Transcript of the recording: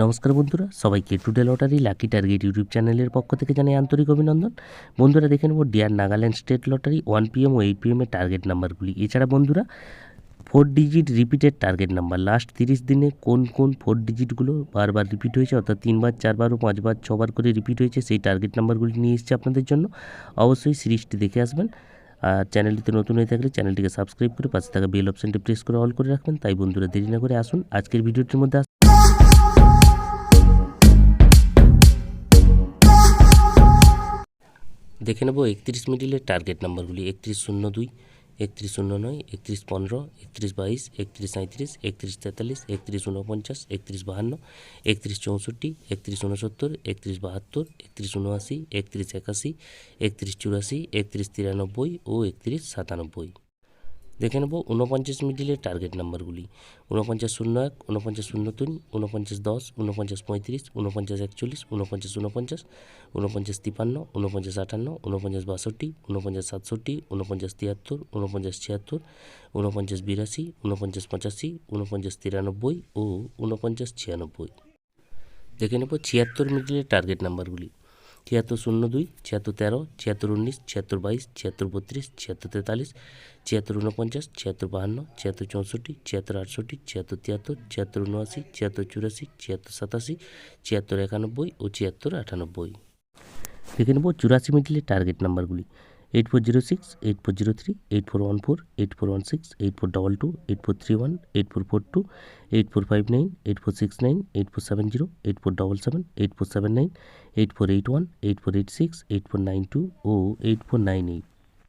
নমস্কার বন্ধুরা, সবাইকে today lottery lucky target YouTube চ্যানেলের পক্ষ থেকে জানাই আন্তরিক অভিনন্দন। বন্ধুরা দেখে নেব dear Nagaland state lottery 1 PM ও 8 PM এর টার্গেট নাম্বারগুলি। এছাড়া বন্ধুরা 4 digit repeated target number, last 30 দিনে কোন কোন 4 ডিজিটগুলো বারবার রিপিট হয়েছে, অর্থাৎ 3 বার 4 বার ও 5 বার 6 বার করে রিপিট হয়েছে, সেই টার্গেট নাম্বারগুলি নিয়ে এসেছে আপনাদের জন্য। অবশ্যই সিরিজটি দেখে আসবেন। আর চ্যানেলটিতে নতুন হয়ে থাকলে চ্যানেলটিকে সাবস্ক্রাইব করে পাশে থাকা বেল অপশানটি প্রেস করে অল করে রাখবেন। তাই বন্ধুরা দেরি না করে আসুন আজকের ভিডিওটির মধ্যে। দেখে নেব 31 মিডিলের টার্গেট নাম্বারগুলি। 3102, 3109, 3115, 3122, 3137, 3143, 3149, 3152, 3164, 3169, 3172, 3179, 3181, 3184, 3193 ও 3197। দেখে নেব 49 মিডিলের টার্গেট নাম্বারগুলি। 4901, 4903, 4910, 4935, 4941, 4949, 4953, 4958, 4962, 4967, 4973, 4976, 4982, 4985, 4993 ও 4996। দেখে নেব 76 মিডিলের টার্গেট নাম্বারগুলি। 7602, 7613, 7619, 7622, 7632, 7643, 7649, 7652, 7664, 7668, 7673, 7679, 7684, 7687, 7691 ও 7698। দেখে নেব 84 মিডিলের টার্গেট নাম্বারগুলি। 8406, 8403, 8414, 8416, 8422, 8431, 8442, 8459, 8469, 8470, 8477, 8479, 8481, 8486, 8492 ও 8498।